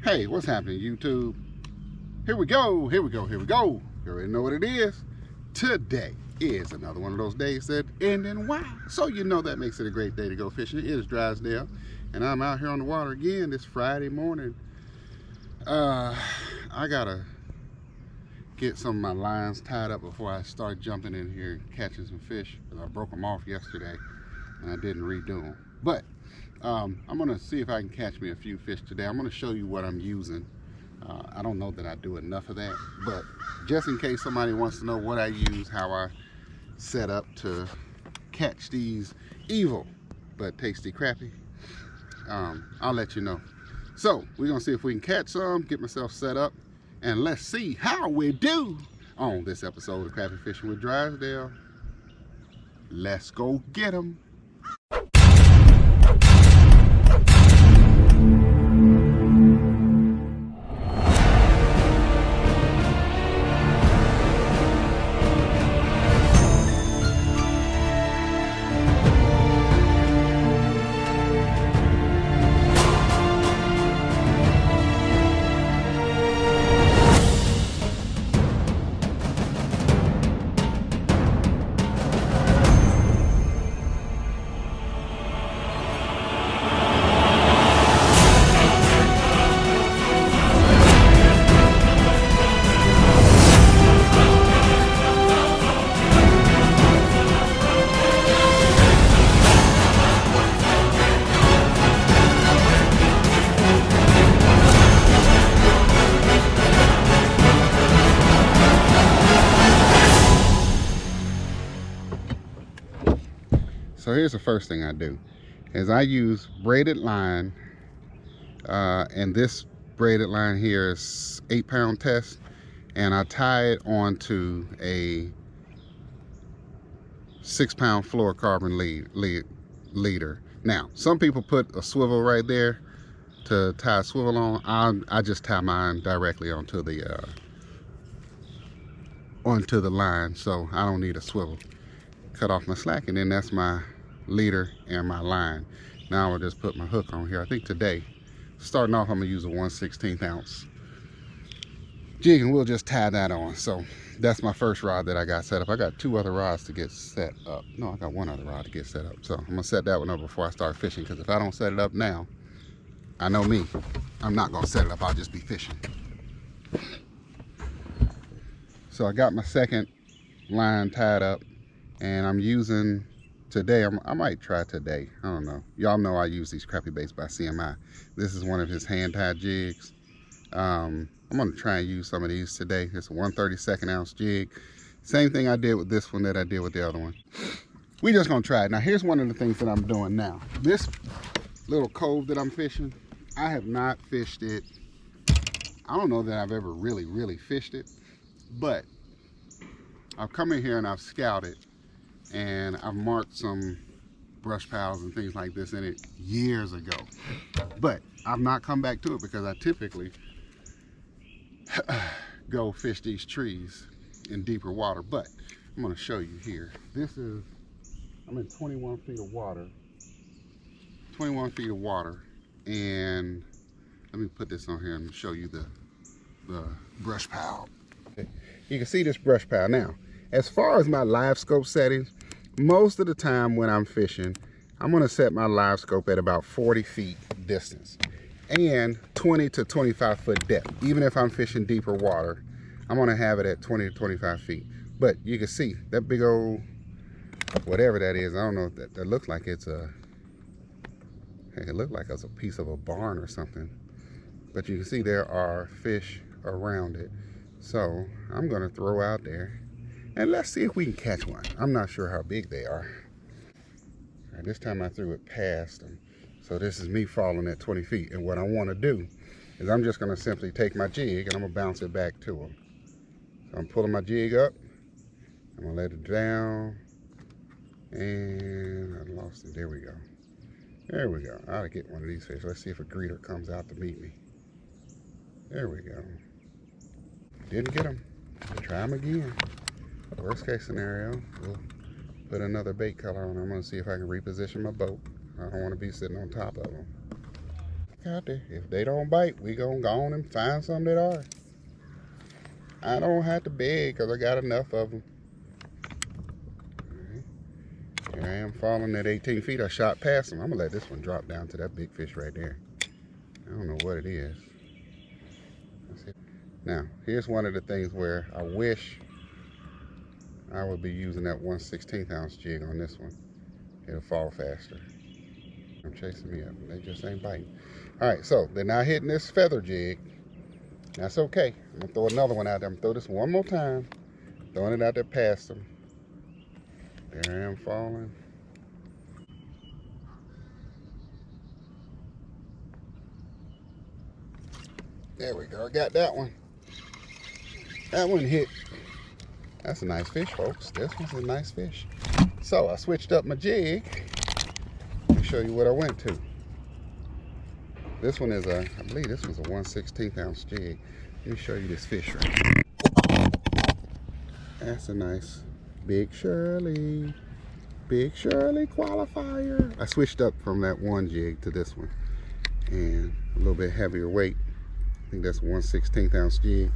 Hey, what's happening, YouTube? Here we go, here we go, here we go. You already know what it is. Today is another one of those days that end in Y. So you know that makes it a great day to go fishing. It is Drysdale, and I'm out here on the water again this Friday morning. I gotta get some of my lines tied up before I start jumping in here and catching some fish, because I broke them off yesterday and I didn't redo them. But I'm gonna see if I can catch me a few fish today. I'm gonna show you what I'm using. I don't know that I do enough of that, but just in case somebody wants to know what I use, how I set up to catch these evil but tasty crappie, I'll let you know. So we're gonna see if we can catch some, get myself set up, and let's see how we do on this episode of Crappie Fishing with Drysdale. Let's go get them. So here's the first thing I do, is I use braided line, and this braided line here is 8-pound test, and I tie it onto a 6-pound fluorocarbon leader. Now, some people put a swivel right there to tie a swivel on. I just tie mine directly onto the line, so I don't need a swivel. Cut off my slack, and then that's my leader and my line. Now I'll just put my hook on here. I think today, starting off, I'm gonna use a 1/16 ounce jig, and we'll just tie that on. So that's my first rod that I got set up. I got 2 other rods to get set up. No, I got 1 other rod to get set up. So I'm gonna set that one up before I start fishing, because if I don't set it up now, I know me, I'm not gonna set it up. I'll just be fishing. So I got my second line tied up, and I'm using today, I might try today, I don't know. Y'all know I use these crappie baits by CMI. This is one of his hand-tied jigs. I'm gonna try and use some of these today. It's a 1/32 ounce jig. Same thing I did with this one that I did with the other one. We just gonna try it. Now here's one of the things that I'm doing now. This little cove that I'm fishing, I have not fished it. I don't know that I've ever really fished it, but I've come in here and I've scouted, and I've marked some brush piles and things like this in it years ago. But I've not come back to it because I typically go fish these trees in deeper water. But I'm gonna show you here. This is, I'm in 21 feet of water. 21 feet of water. And let me put this on here and show you the brush pile. Okay. You can see this brush pile. Now, as far as my Livescope settings, most of the time when I'm fishing, I'm gonna set my Livescope at about 40 feet distance and 20 to 25 foot depth. Even if I'm fishing deeper water, I'm gonna have it at 20 to 25 feet. But you can see that big old, whatever that is, I don't know, that looks like it's a, it looked like it's a piece of a barn or something. But you can see there are fish around it. So I'm gonna throw out there, and let's see if we can catch one. I'm not sure how big they are. All right, this time I threw it past them. So this is me falling at 20 feet. And what I want to do is I'm just going to simply take my jig and I'm going to bounce it back to them. So I'm pulling my jig up. I'm going to let it down. And I lost it. There we go. There we go. I ought to get one of these fish. Let's see if a greeter comes out to meet me. There we go. Didn't get them. Try them again. Worst case scenario, we'll put another bait color on. I'm gonna see if I can reposition my boat. I don't want to be sitting on top of them. out there. If they don't bite, we gonna go on and find some that are. I don't have to beg because I got enough of them. Here I am falling at 18 feet. I shot past them. I'm gonna let this one drop down to that big fish right there. I don't know what it is. Now, here's one of the things where I wish I would be using that 1/16 ounce jig on this one. It'll fall faster. I'm chasing me up. They just ain't biting. All right, so they're not hitting this feather jig. That's okay. I'm gonna throw another one out there. I'm gonna throw this one more time. Throwing it out there past them. There I am falling. There we go. I got that one. That one hit. That's a nice fish, folks. This one's a nice fish. So I switched up my jig. Let me show you what I went to. This one is I believe this was a 1/16 ounce jig. Let me show you this fish right here. That's a nice Big Shirley. Big Shirley qualifier. I switched up from that one jig to this one. And a little bit heavier weight. I think that's a 1/16 ounce jig.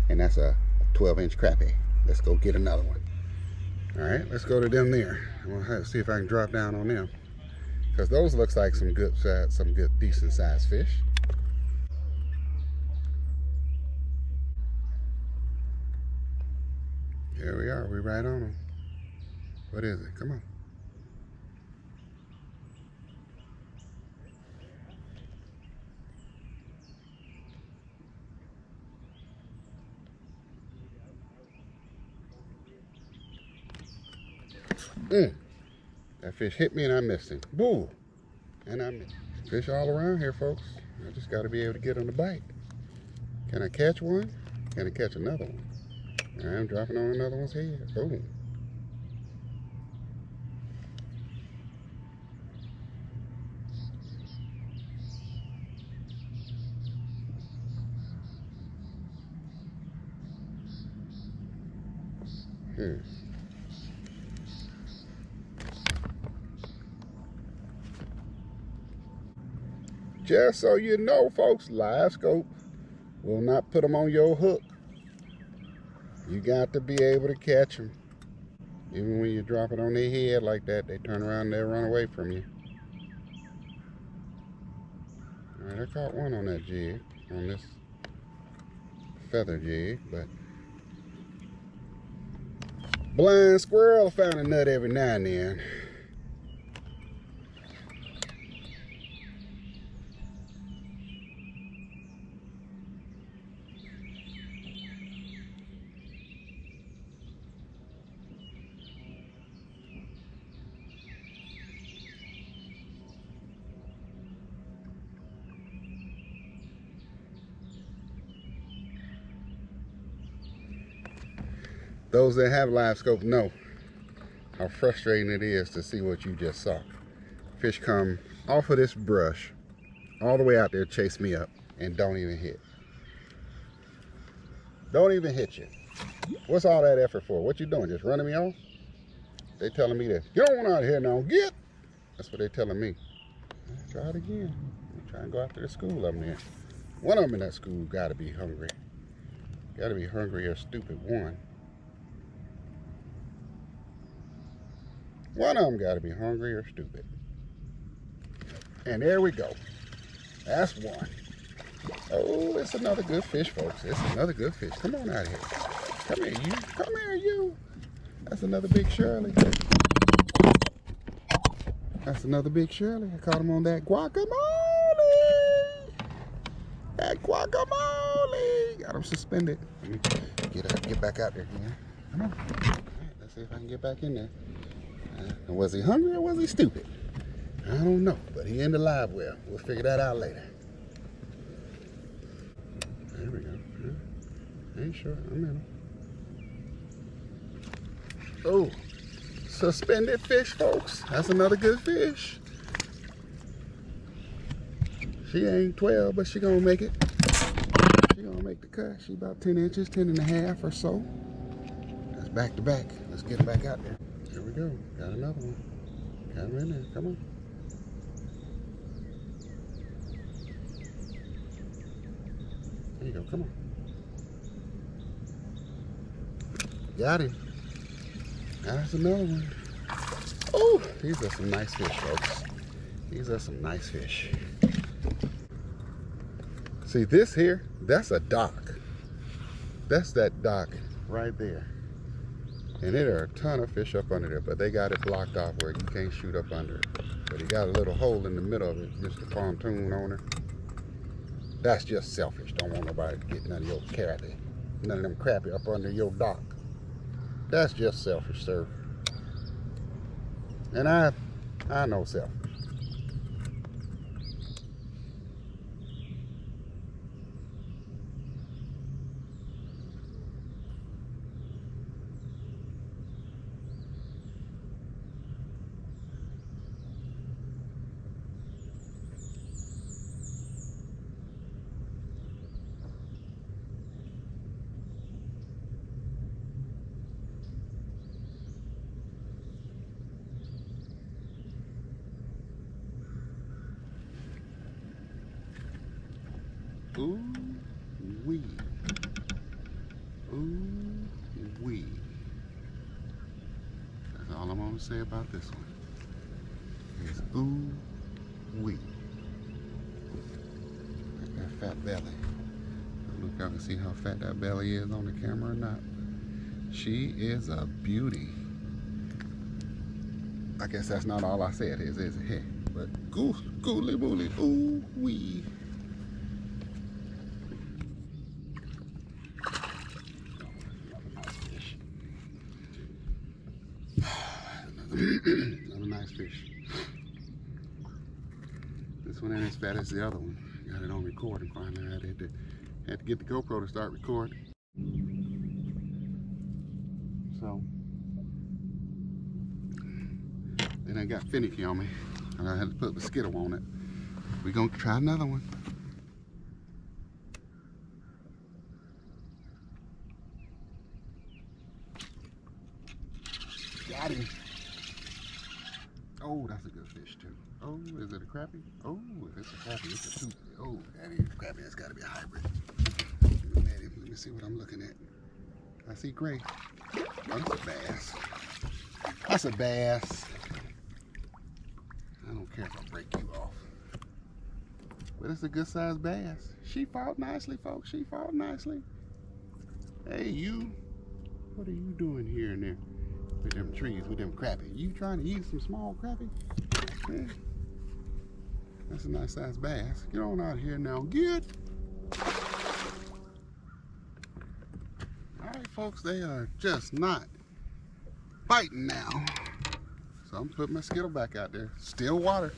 And that's a 12-inch crappie. Let's go get another one. All right, let's go to them there. I'm gonna have to see if I can drop down on them. Because those looks like some good decent sized fish. Here we are, we right on them. What is it? Come on. That fish hit me and I missed him. Boo! And I missed. Fish all around here, folks. I just got to be able to get on the bite. Can I catch one? Can I catch another one? I'm dropping on another one's head. Boom. Just so you know, folks, Livescope will not put them on your hook. You got to be able to catch them. Even when you drop it on their head like that, they turn around and they run away from you. All right, I caught one on that jig, on this feather jig, but blind squirrel found a nut every now and then. Those that have Livescope know how frustrating it is to see what you just saw. Fish come off of this brush all the way out there, chase me up, and don't even hit. Don't even hit you. What's all that effort for? What you doing? Just running me off? They telling me to get on out here now. Get! That's what they telling me. Try it again. I'm trying to go after the school up there. One of them in that school got to be hungry. Got to be hungry or stupid. One of them got to be hungry or stupid. And there we go. That's one. Oh, it's another good fish, folks. It's another good fish. Come on out here. Come here, you. Come here, you. That's another Big Shirley. That's another Big Shirley. I caught him on that guacamole. That guacamole. Got him suspended. Let me get back out there again. Come on. All right, let's see if I can get back in there. Was he hungry or was he stupid? I don't know, but he in the live well. We'll figure that out later. There we go. I ain't sure. I'm in him. Oh, suspended fish, folks. That's another good fish. She ain't 12, but she gonna make it. She gonna make the cut. She about 10 inches, 10 and a half or so. That's back to back. Let's get it back out there. Here we go. Got another one. Got him in there. Come on. There you go, come on. Got him. That's another one. Oh, these are some nice fish, folks. These are some nice fish. See this here, that's a dock. That's that dock right there. And there are a ton of fish up under there, but they got it blocked off where you can't shoot up under it. But he got a little hole in the middle of it, Mr. Pontoon owner. That's just selfish. Don't want nobody to get none of your crappie, none of them crappie up under your dock. That's just selfish, sir. And I know selfish. Ooh wee. Ooh wee. That's all I'm gonna say about this one. Is ooh wee. Like that fat belly. I don't know if y'all can see how fat that belly is on the camera or not. She is a beauty. I guess that's not all I said is it? Hey, but gooly moly, ooh wee. Another nice fish. This one ain't as fat as the other one. Got it on recording finally. I had to get the GoPro to start recording. So then I got finicky on me. I had to put the skittle on it. We're gonna try another one. Got him. Oh, that's a good fish too. Oh, is it a crappie? Oh, if it's a crappie, it's a two. Oh, that is a crappie. That's got to be a hybrid. Let me see what I'm looking at. I see gray. Oh, that's a bass. That's a bass. I don't care if I break you off. But it's a good sized bass. She fought nicely, folks. She fought nicely. Hey, you. What are you doing here and there? With them trees, with them crappie. You trying to eat some small crappie? Yeah. That's a nice sized bass. Get on out of here now. Get. Alright folks, they are just not biting now. So I'm putting my skittle back out there. Still water.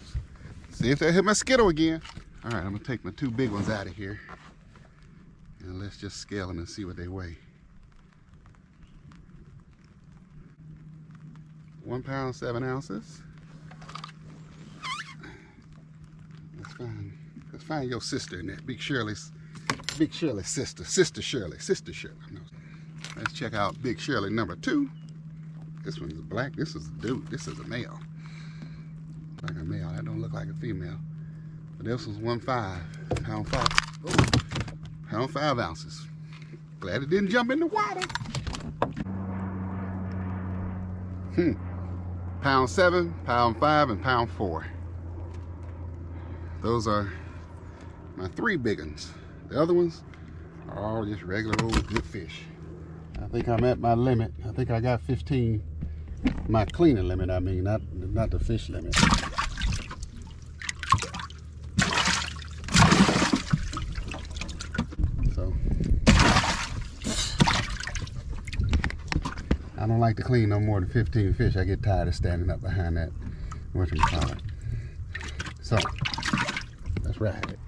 See if they hit my skittle again. Alright, I'm gonna take my two big ones out of here. And let's just scale them and see what they weigh. 1 pound, 7 ounces. Let's find your sister in there. Big Shirley's sister. Sister Shirley. No. Let's check out Big Shirley number 2. This one's black. This is a dude. This is a male. Like a male. That don't look like a female. But this one's 1.5. Pound 5. Oh, pound 5 ounces. Glad it didn't jump in the water. Pound 7, pound 5, and pound 4. Those are my 3 big ones. The other ones are all just regular old good fish. I think I'm at my limit. I think I got 15. My cleaning limit, I mean, not the fish limit. So I don't like to clean no more than 15 fish. I get tired of standing up behind that whatchamacallit. So let's ride it.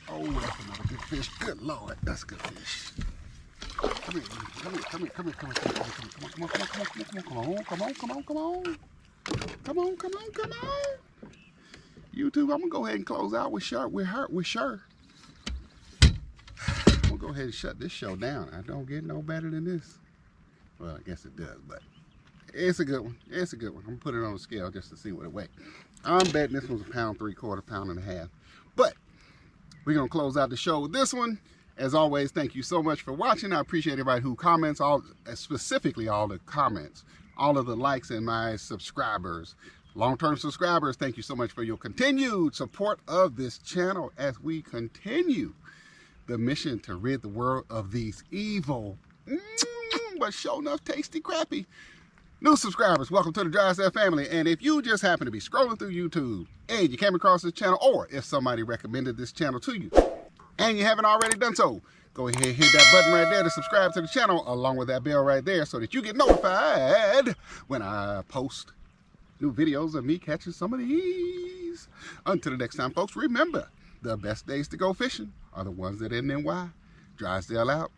Oh, that's another good fish. Good Lord, that's a good fish. Come here. YouTube, I'm gonna go ahead and close out with sure. I'm gonna go ahead and shut this show down. I don't get no better than this. Well, I guess it does, but It's a good one. It's a good one. I'm gonna put it on the scale just to see what it weighs. I'm betting this one's 1.75 pounds, 1.5 pounds. But we're gonna close out the show with this one. As always, thank you so much for watching. I appreciate everybody who comments, specifically all the comments, all of the likes, and my subscribers. Long-term subscribers, thank you so much for your continued support of this channel as we continue the mission to rid the world of these evil, but sure enough tasty crappie. New subscribers, welcome to the Dry Slab family. And if you just happen to be scrolling through YouTube and you came across this channel, or if somebody recommended this channel to you and you haven't already done so, go ahead and hit that button right there to subscribe to the channel, along with that bell right there, so that you get notified when I post new videos of me catching some of these. Until the next time, folks, remember, the best days to go fishing are the ones that end in Y. Drysdale out.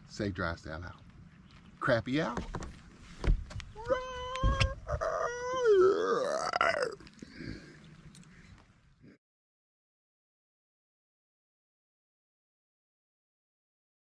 Say Drysdale out. Crappie out.